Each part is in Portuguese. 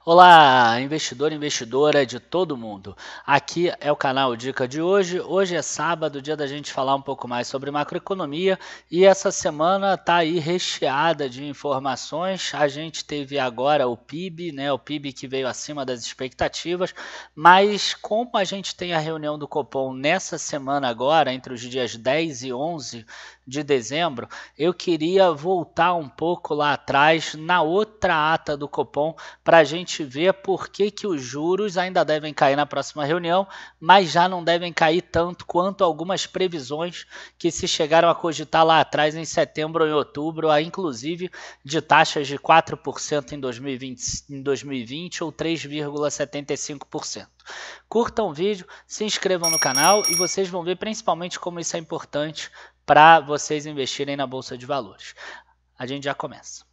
Olá, investidor e investidora de todo mundo. Aqui é o canal Dica de hoje. Hoje é sábado, dia da gente falar um pouco mais sobre macroeconomia e essa semana está aí recheada de informações. A gente teve agora o PIB, né? O PIB que veio acima das expectativas, mas como a gente tem a reunião do Copom nessa semana agora, entre os dias 10 e 11 de dezembro, eu queria voltar um pouco lá atrás na outra ata do Copom para a gente ver por que os juros ainda devem cair na próxima reunião, mas já não devem cair tanto quanto algumas previsões que se chegaram a cogitar lá atrás em setembro ou em outubro, inclusive de taxas de 4% em 2020 ou 3,75%. Curtam o vídeo, se inscrevam no canal e vocês vão ver principalmente como isso é importante para vocês investirem na Bolsa de Valores. A gente já começa.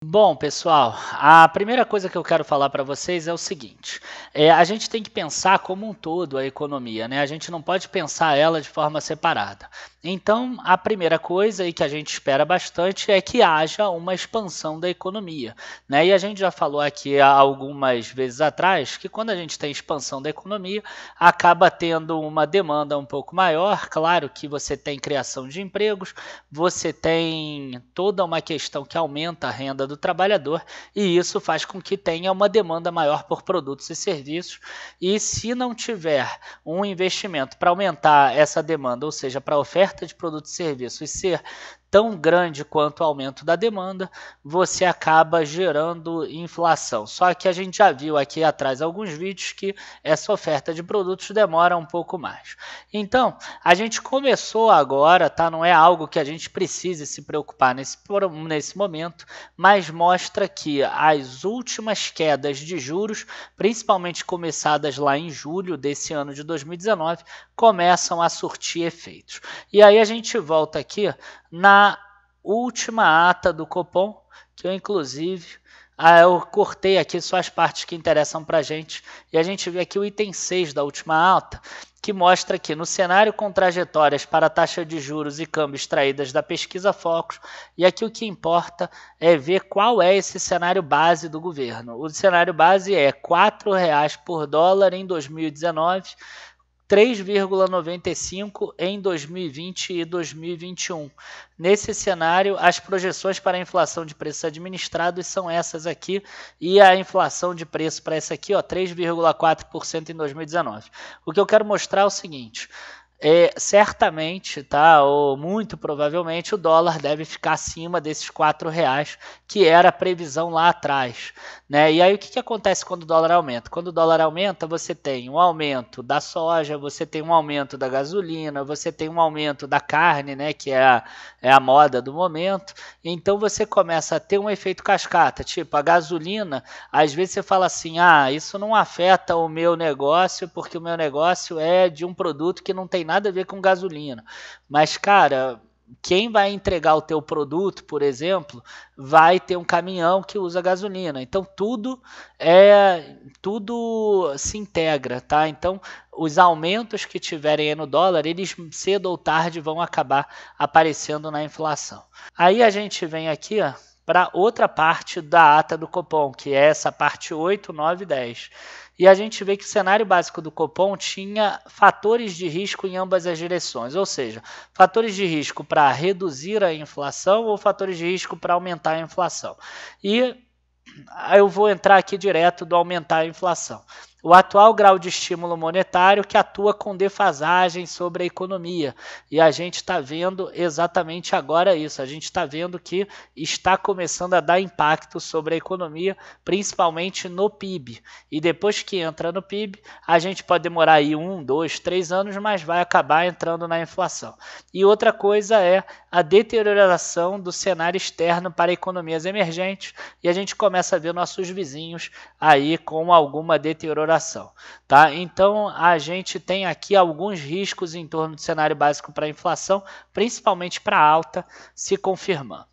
Bom, pessoal, a primeira coisa que eu quero falar para vocês é o seguinte, a gente tem que pensar como um todo a economia, né? A gente não pode pensar ela de forma separada. Então, a primeira coisa e que a gente espera bastante é que haja uma expansão da economia, né? E a gente já falou aqui algumas vezes atrás que quando a gente tem expansão da economia, acaba tendo uma demanda um pouco maior. Claro que você tem criação de empregos, você tem toda uma questão que aumenta a renda do trabalhador e isso faz com que tenha uma demanda maior por produtos e serviços, e se não tiver um investimento para aumentar essa demanda, ou seja, para a oferta de produtos e serviços e ser tão grande quanto o aumento da demanda, você acaba gerando inflação. Só que a gente já viu aqui atrás alguns vídeos que essa oferta de produtos demora um pouco mais. Então, a gente começou agora, tá? Não é algo que a gente precise se preocupar nesse momento, mas mostra que as últimas quedas de juros, principalmente começadas lá em julho desse ano de 2019, começam a surtir efeitos. E aí a gente volta aqui na última ata do Copom, que eu inclusive eu cortei aqui só as partes que interessam para a gente, e a gente vê aqui o item 6 da última ata, que mostra que no cenário com trajetórias para a taxa de juros e câmbio extraídas da pesquisa Focus, e aqui o que importa é ver qual é esse cenário base do governo. O cenário base é R$ 4,00 por dólar em 2019, 3,95 em 2020 e 2021. Nesse cenário, as projeções para a inflação de preços administrados são essas aqui, e a inflação de preço para essa aqui, 3,4% em 2019. O que eu quero mostrar é o seguinte, certamente, tá, ou muito provavelmente, o dólar deve ficar acima desses R$ 4,00, que era a previsão lá atrás, né? E aí o que acontece quando o dólar aumenta? Quando o dólar aumenta, você tem um aumento da soja, você tem um aumento da gasolina, você tem um aumento da carne, né, que é a moda do momento. Então você começa a ter um efeito cascata, tipo a gasolina, às vezes você fala assim, isso não afeta o meu negócio, porque o meu negócio é de um produto que não tem nada a ver com gasolina. Mas, cara, quem vai entregar o teu produto, por exemplo, vai ter um caminhão que usa gasolina. Então, tudo se integra, tá? Então, os aumentos que tiverem aí no dólar, eles cedo ou tarde vão acabar aparecendo na inflação. Aí a gente vem aqui, para outra parte da ata do Copom, que é essa parte 8, 9 e 10. E a gente vê que o cenário básico do Copom tinha fatores de risco em ambas as direções, ou seja, fatores de risco para reduzir a inflação ou fatores de risco para aumentar a inflação. E eu vou entrar aqui direto do aumentar a inflação. O atual grau de estímulo monetário que atua com defasagem sobre a economia. E a gente está vendo exatamente agora isso. A gente está vendo que está começando a dar impacto sobre a economia, principalmente no PIB. E depois que entra no PIB, a gente pode demorar aí 1, 2, 3 anos, mas vai acabar entrando na inflação. E outra coisa é a deterioração do cenário externo para economias emergentes. E a gente começa a ver nossos vizinhos aí com alguma deterioração. Tá? Então, a gente tem aqui alguns riscos em torno do cenário básico para a inflação, principalmente para alta, se confirmando.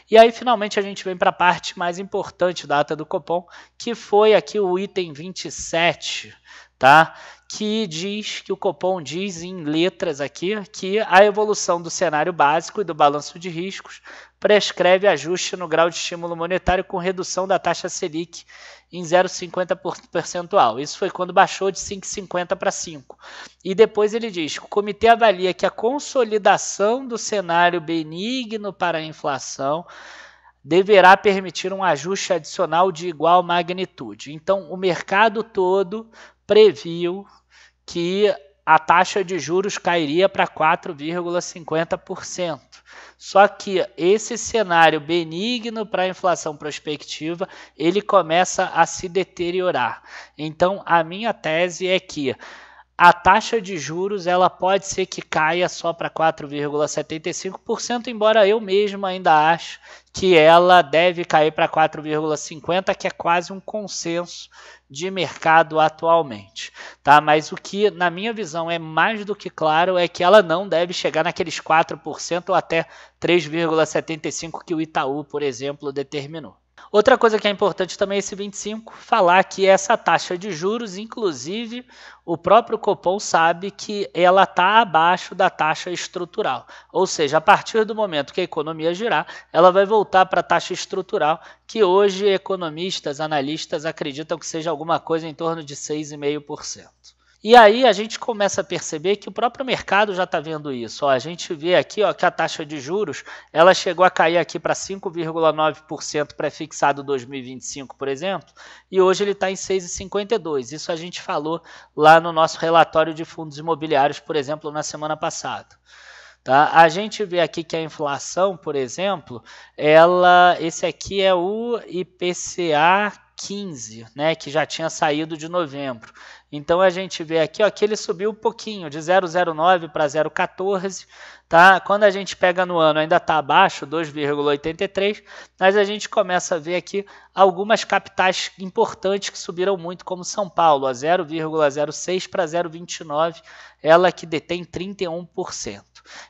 E aí, finalmente, a gente vem para a parte mais importante da ata do Copom, que foi aqui o item 27, tá? que diz, que o Copom diz em letras aqui, que a evolução do cenário básico e do balanço de riscos prescreve ajuste no grau de estímulo monetário com redução da taxa Selic em 0,50 percentual. Isso foi quando baixou de 5,50 para 5. E depois ele diz que o comitê avalia que a consolidação do cenário benigno para a inflação deverá permitir um ajuste adicional de igual magnitude. Então, o mercado todo previu que a taxa de juros cairia para 4,50%. Só que esse cenário benigno para a inflação prospectiva, ele começa a se deteriorar. Então, a minha tese é que a taxa de juros ela pode ser que caia só para 4,75%, embora eu mesmo ainda ache que ela deve cair para 4,50%, que é quase um consenso de mercado atualmente. Tá? Mas o que, na minha visão, é mais do que claro é que ela não deve chegar naqueles 4% ou até 3,75% que o Itaú, por exemplo, determinou. Outra coisa que é importante também é esse 25, falar que essa taxa de juros, inclusive, o próprio Copom sabe que ela está abaixo da taxa estrutural. Ou seja, a partir do momento que a economia girar, ela vai voltar para a taxa estrutural, que hoje economistas, analistas acreditam que seja alguma coisa em torno de 6,5%. E aí a gente começa a perceber que o próprio mercado já está vendo isso. Ó, a gente vê aqui que a taxa de juros ela chegou a cair aqui para 5,9% pré-fixado 2025, por exemplo, e hoje ele está em 6,52%. Isso a gente falou lá no nosso relatório de fundos imobiliários, por exemplo, na semana passada. Tá? A gente vê aqui que a inflação, por exemplo, esse aqui é o IPCA 15, né, que já tinha saído de novembro. Então a gente vê aqui que ele subiu um pouquinho, de 0,09 para 0,14. Tá? Quando a gente pega no ano ainda está abaixo, 2,83, mas a gente começa a ver aqui algumas capitais importantes que subiram muito, como São Paulo, a 0,06 para 0,29, ela que detém 31%.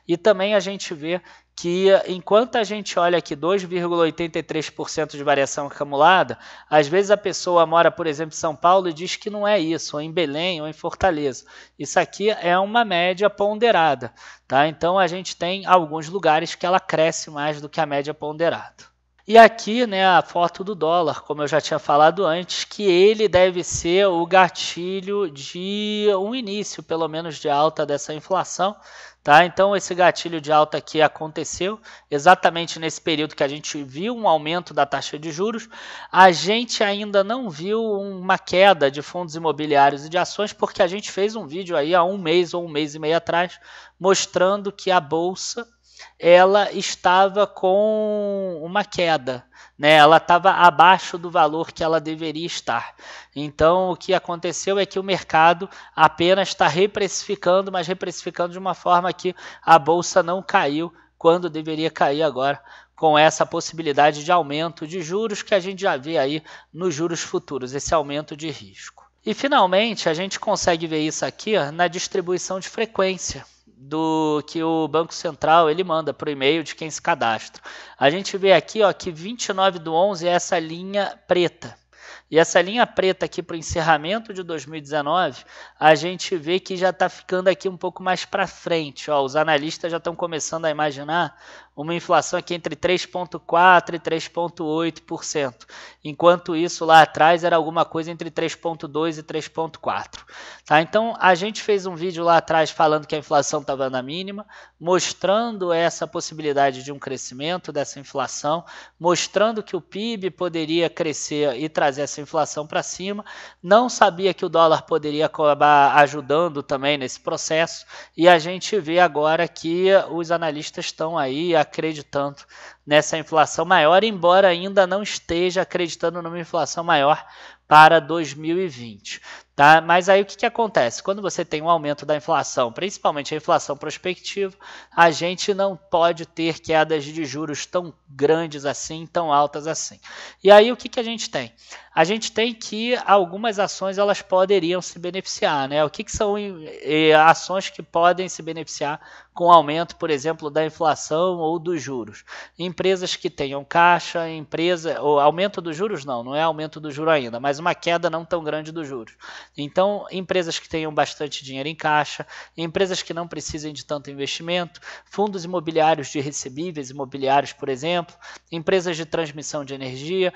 E também a gente vê que enquanto a gente olha aqui 2,83% de variação acumulada, às vezes a pessoa mora, por exemplo, em São Paulo e diz que não é isso, ou em Belém, ou em Fortaleza. Isso aqui é uma média ponderada, tá? Então a gente tem alguns lugares que ela cresce mais do que a média ponderada. E aqui, né, a foto do dólar, como eu já tinha falado antes, que ele deve ser o gatilho de um início, pelo menos, de alta dessa inflação. Tá? Então, esse gatilho de alta aqui aconteceu exatamente nesse período que a gente viu um aumento da taxa de juros. A gente ainda não viu uma queda de fundos imobiliários e de ações, porque a gente fez um vídeo aí há um mês ou um mês e meio atrás, mostrando que a Bolsa ela estava com uma queda, né? Ela estava abaixo do valor que ela deveria estar. Então, o que aconteceu é que o mercado apenas está reprecificando, mas reprecificando de uma forma que a Bolsa não caiu quando deveria cair agora, com essa possibilidade de aumento de juros que a gente já vê aí nos juros futuros, esse aumento de risco. E, finalmente, a gente consegue ver isso aqui na distribuição de frequência do que o Banco Central ele manda para o e-mail de quem se cadastra. A gente vê aqui que 29/11 é essa linha preta. E essa linha preta aqui para o encerramento de 2019, a gente vê que já está ficando aqui um pouco mais para frente. Os analistas já estão começando a imaginar uma inflação aqui entre 3,4% e 3,8%. Enquanto isso, lá atrás, era alguma coisa entre 3,2% e 3,4%. Tá? Então, a gente fez um vídeo lá atrás falando que a inflação estava na mínima, mostrando essa possibilidade de um crescimento dessa inflação, mostrando que o PIB poderia crescer e trazer essa inflação para cima. Não sabia que o dólar poderia acabar ajudando também nesse processo, e a gente vê agora que os analistas estão aí acreditando nessa inflação maior, embora ainda não esteja acreditando numa inflação maior para 2020. Tá? Mas aí o que acontece? Quando você tem um aumento da inflação, principalmente a inflação prospectiva, a gente não pode ter quedas de juros tão grandes assim, tão altas assim. E aí o que a gente tem? A gente tem que algumas ações elas poderiam se beneficiar, né? O que são ações que podem se beneficiar com o aumento, por exemplo, da inflação ou dos juros? Empresas que tenham caixa, ou aumento dos juros não é aumento do juro ainda, mas uma queda não tão grande dos juros. Então, empresas que tenham bastante dinheiro em caixa, empresas que não precisem de tanto investimento, fundos imobiliários de recebíveis imobiliários, por exemplo, empresas de transmissão de energia,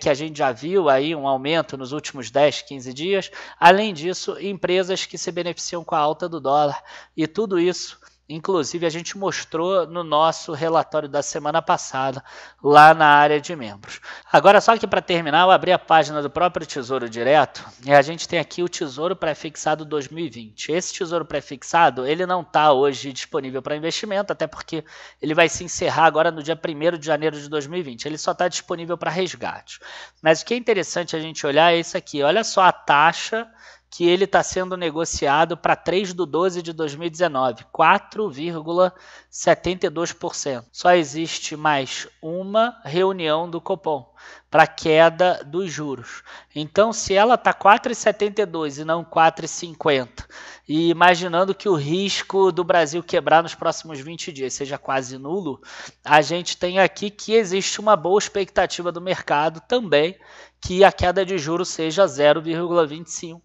que a gente já viu aí um aumento nos últimos 10, 15 dias. Além disso, empresas que se beneficiam com a alta do dólar, e tudo isso, inclusive, a gente mostrou no nosso relatório da semana passada, lá na área de membros. Agora, só que para terminar, eu abri a página do próprio Tesouro Direto e a gente tem aqui o Tesouro Pré-Fixado 2020. Esse Tesouro Pré-Fixado, ele não está hoje disponível para investimento, até porque ele vai se encerrar agora no dia 1º de janeiro de 2020. Ele só está disponível para resgate. Mas o que é interessante a gente olhar é isso aqui. Olha só a taxa que ele está sendo negociado para 3/12 de 2019, 4,72%. Só existe mais uma reunião do Copom para queda dos juros. Então, se ela está 4,72 e não 4,50, e imaginando que o risco do Brasil quebrar nos próximos 20 dias seja quase nulo, a gente tem aqui que existe uma boa expectativa do mercado também que a queda de juros seja 0,25.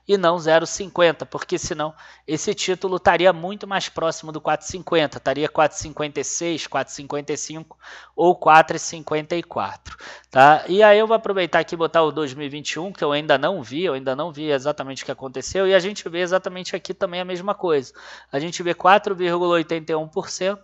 E não 0,50, porque senão esse título estaria muito mais próximo do 4,50, estaria 4,56, 4,55 ou 4,54, tá? E aí eu vou aproveitar aqui e botar o 2021, que eu ainda não vi exatamente o que aconteceu, e a gente vê exatamente aqui também a mesma coisa. A gente vê 4,81%,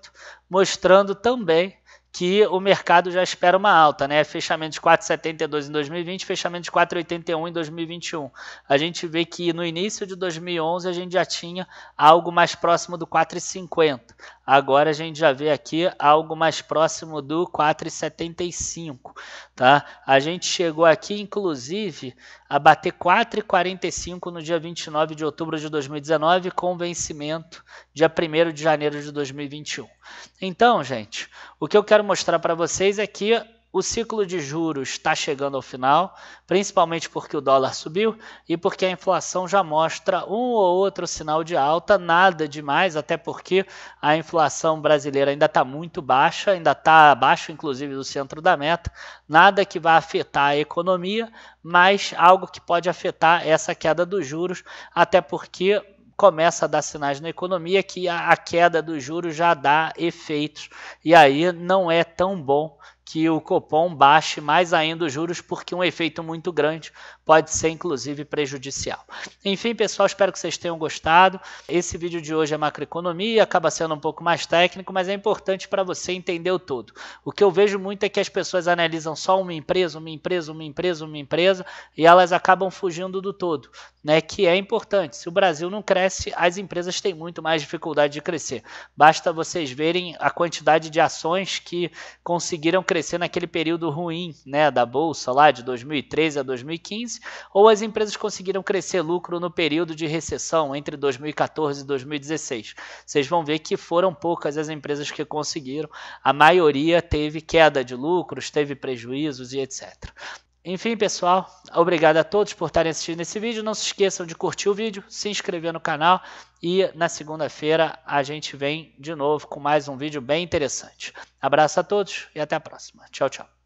mostrando também que o mercado já espera uma alta, né? Fechamento de 4,72 em 2020, fechamento de 4,81 em 2021. A gente vê que no início de 2011 a gente já tinha algo mais próximo do 4,50. Agora a gente já vê aqui algo mais próximo do 4,75, tá? A gente chegou aqui, inclusive, a bater 4,45 no dia 29 de outubro de 2019, com vencimento dia 1º de janeiro de 2021. Então, gente, o que eu quero mostrar para vocês é que o ciclo de juros está chegando ao final, principalmente porque o dólar subiu e porque a inflação já mostra um ou outro sinal de alta, nada demais, até porque a inflação brasileira ainda está muito baixa, ainda está abaixo, inclusive, do centro da meta, nada que vai afetar a economia, mas algo que pode afetar essa queda dos juros, até porque começa a dar sinais na economia que a queda dos juros já dá efeitos, e aí não é tão bom que o Copom baixe mais ainda os juros, porque um efeito muito grande pode ser, inclusive, prejudicial. Enfim, pessoal, espero que vocês tenham gostado. Esse vídeo de hoje é macroeconomia, acaba sendo um pouco mais técnico, mas é importante para você entender o todo. O que eu vejo muito é que as pessoas analisam só uma empresa, e elas acabam fugindo do todo, né? Que é importante. Se o Brasil não cresce, as empresas têm muito mais dificuldade de crescer. Basta vocês verem a quantidade de ações que conseguiram crescer naquele período ruim, né, da Bolsa lá de 2013 a 2015, ou as empresas conseguiram crescer lucro no período de recessão entre 2014 e 2016. Vocês vão ver que foram poucas as empresas que conseguiram, a maioria teve queda de lucros, teve prejuízos e etc. Enfim, pessoal, obrigado a todos por estarem assistindo esse vídeo. Não se esqueçam de curtir o vídeo, se inscrever no canal e na segunda-feira a gente vem de novo com mais um vídeo bem interessante. Abraço a todos e até a próxima. Tchau, tchau.